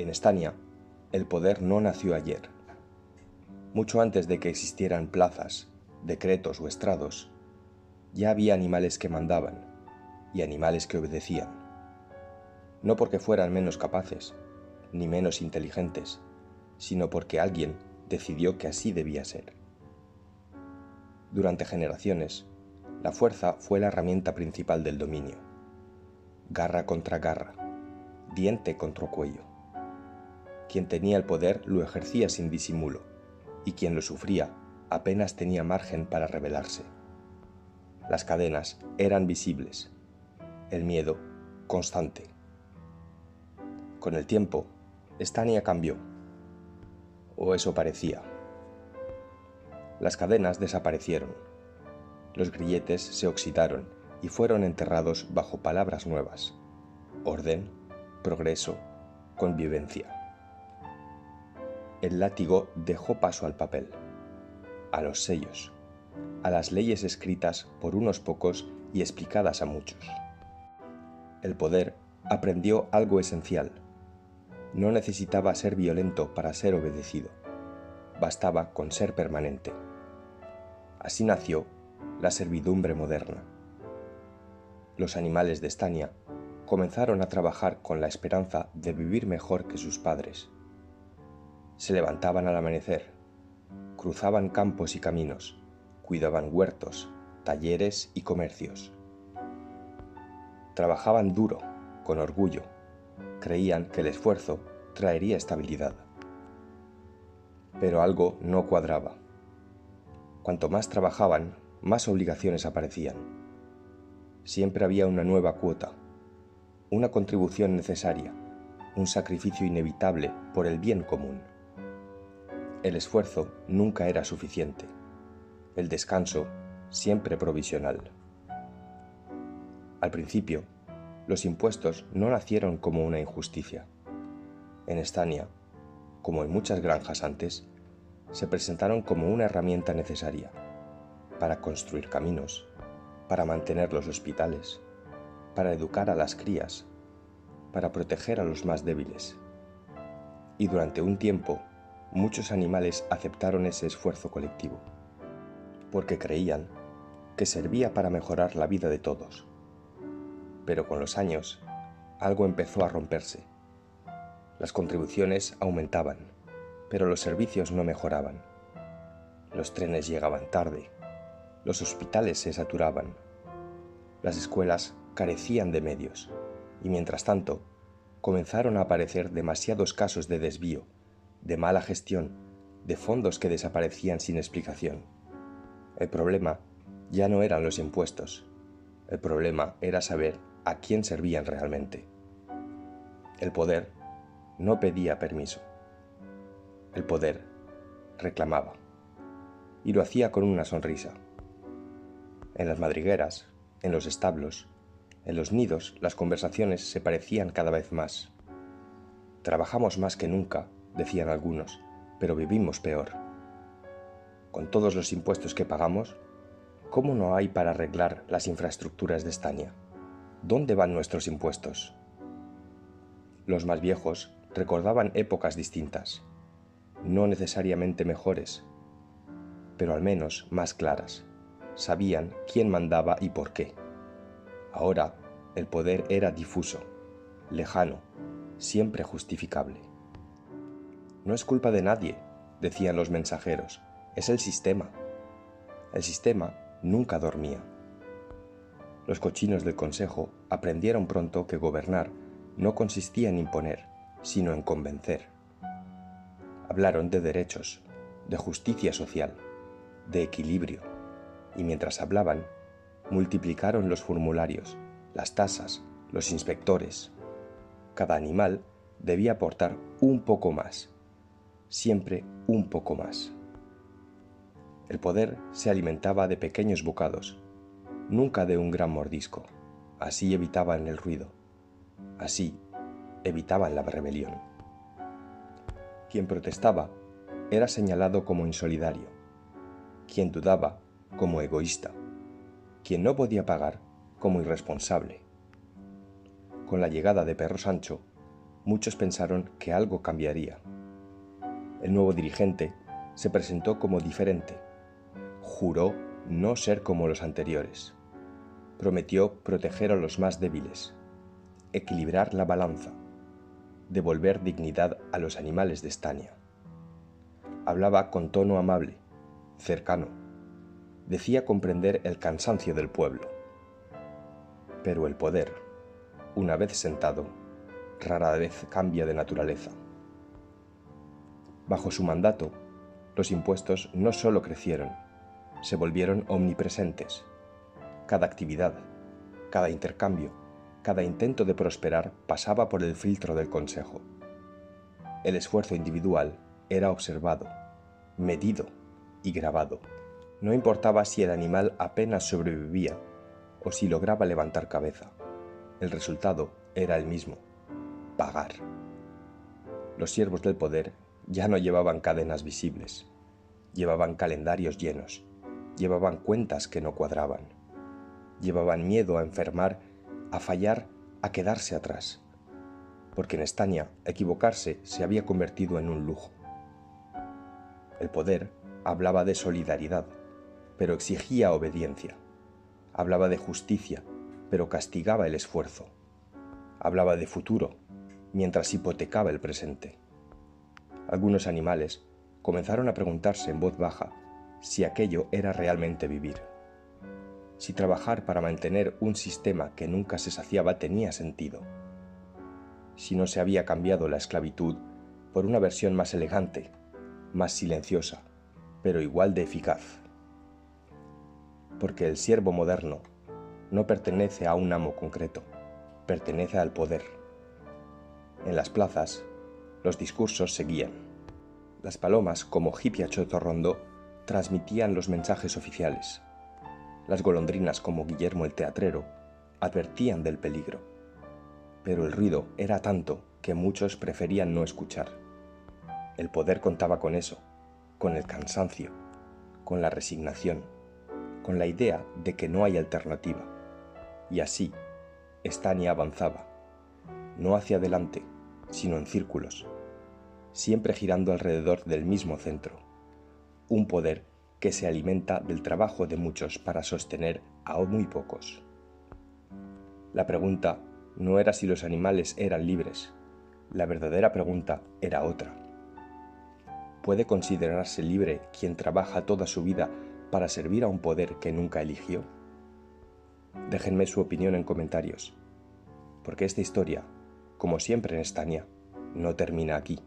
En Estania, el poder no nació ayer. Mucho antes de que existieran plazas, decretos o estrados, ya había animales que mandaban y animales que obedecían. No porque fueran menos capaces, ni menos inteligentes, sino porque alguien decidió que así debía ser. Durante generaciones, la fuerza fue la herramienta principal del dominio. Garra contra garra, diente contra cuello. Quien tenía el poder lo ejercía sin disimulo, y quien lo sufría apenas tenía margen para rebelarse. Las cadenas eran visibles, el miedo constante. Con el tiempo, Estania cambió, o eso parecía. Las cadenas desaparecieron, los grilletes se oxidaron y fueron enterrados bajo palabras nuevas: orden, progreso, convivencia. El látigo dejó paso al papel, a los sellos, a las leyes escritas por unos pocos y explicadas a muchos. El poder aprendió algo esencial. No necesitaba ser violento para ser obedecido. Bastaba con ser permanente. Así nació la servidumbre moderna. Los animales de Estania comenzaron a trabajar con la esperanza de vivir mejor que sus padres. Se levantaban al amanecer, cruzaban campos y caminos, cuidaban huertos, talleres y comercios. Trabajaban duro, con orgullo. Creían que el esfuerzo traería estabilidad. Pero algo no cuadraba. Cuanto más trabajaban, más obligaciones aparecían. Siempre había una nueva cuota, una contribución necesaria, un sacrificio inevitable por el bien común. El esfuerzo nunca era suficiente, el descanso siempre provisional. Al principio, los impuestos no nacieron como una injusticia. En Estania, como en muchas granjas antes, se presentaron como una herramienta necesaria para construir caminos, para mantener los hospitales, para educar a las crías, para proteger a los más débiles. Y durante un tiempo, muchos animales aceptaron ese esfuerzo colectivo, porque creían que servía para mejorar la vida de todos. Pero con los años, algo empezó a romperse. Las contribuciones aumentaban, pero los servicios no mejoraban. Los trenes llegaban tarde, los hospitales se saturaban, las escuelas carecían de medios, y mientras tanto, comenzaron a aparecer demasiados casos de desvío, de mala gestión, de fondos que desaparecían sin explicación. El problema ya no eran los impuestos, el problema era saber a quién servían realmente. El poder no pedía permiso. El poder reclamaba, y lo hacía con una sonrisa. En las madrigueras, en los establos, en los nidos, las conversaciones se parecían cada vez más. Trabajamos más que nunca, decían algunos, pero vivimos peor. Con todos los impuestos que pagamos, ¿cómo no hay para arreglar las infraestructuras de Estania? ¿Dónde van nuestros impuestos? Los más viejos recordaban épocas distintas, no necesariamente mejores, pero al menos más claras. Sabían quién mandaba y por qué. Ahora el poder era difuso, lejano, siempre justificable. No es culpa de nadie, decían los mensajeros, es el sistema. El sistema nunca dormía. Los cochinos del consejo aprendieron pronto que gobernar no consistía en imponer, sino en convencer. Hablaron de derechos, de justicia social, de equilibrio, y mientras hablaban, multiplicaron los formularios, las tasas, los inspectores. Cada animal debía aportar un poco más, siempre un poco más. El poder se alimentaba de pequeños bocados, nunca de un gran mordisco. Así evitaban el ruido, así evitaban la rebelión. Quien protestaba era señalado como insolidario, quien dudaba como egoísta, quien no podía pagar como irresponsable. Con la llegada de Perro Sancho, muchos pensaron que algo cambiaría. El nuevo dirigente se presentó como diferente. Juró no ser como los anteriores. Prometió proteger a los más débiles, equilibrar la balanza, devolver dignidad a los animales de Estania. Hablaba con tono amable, cercano. Decía comprender el cansancio del pueblo. Pero el poder, una vez sentado, rara vez cambia de naturaleza. Bajo su mandato, los impuestos no solo crecieron, se volvieron omnipresentes. Cada actividad, cada intercambio, cada intento de prosperar pasaba por el filtro del Consejo. El esfuerzo individual era observado, medido y grabado. No importaba si el animal apenas sobrevivía o si lograba levantar cabeza. El resultado era el mismo: pagar. Los siervos del poder ya no llevaban cadenas visibles, llevaban calendarios llenos, llevaban cuentas que no cuadraban, llevaban miedo a enfermar, a fallar, a quedarse atrás, porque en Estania equivocarse se había convertido en un lujo. El poder hablaba de solidaridad, pero exigía obediencia. Hablaba de justicia, pero castigaba el esfuerzo. Hablaba de futuro, mientras hipotecaba el presente. Algunos animales comenzaron a preguntarse en voz baja si aquello era realmente vivir. Si trabajar para mantener un sistema que nunca se saciaba tenía sentido. Si no se había cambiado la esclavitud por una versión más elegante, más silenciosa, pero igual de eficaz. Porque el siervo moderno no pertenece a un amo concreto, pertenece al poder. En las plazas, los discursos seguían. Las palomas, como Hipia Chotorrondo, transmitían los mensajes oficiales. Las golondrinas, como Guillermo el Teatrero, advertían del peligro. Pero el ruido era tanto que muchos preferían no escuchar. El poder contaba con eso, con el cansancio, con la resignación, con la idea de que no hay alternativa. Y así, Estania avanzaba, no hacia adelante, sino en círculos, siempre girando alrededor del mismo centro. Un poder que se alimenta del trabajo de muchos para sostener a muy pocos. La pregunta no era si los animales eran libres. La verdadera pregunta era otra. ¿Puede considerarse libre quien trabaja toda su vida para servir a un poder que nunca eligió? Déjenme su opinión en comentarios, porque esta historia, como siempre en Estania, no termina aquí.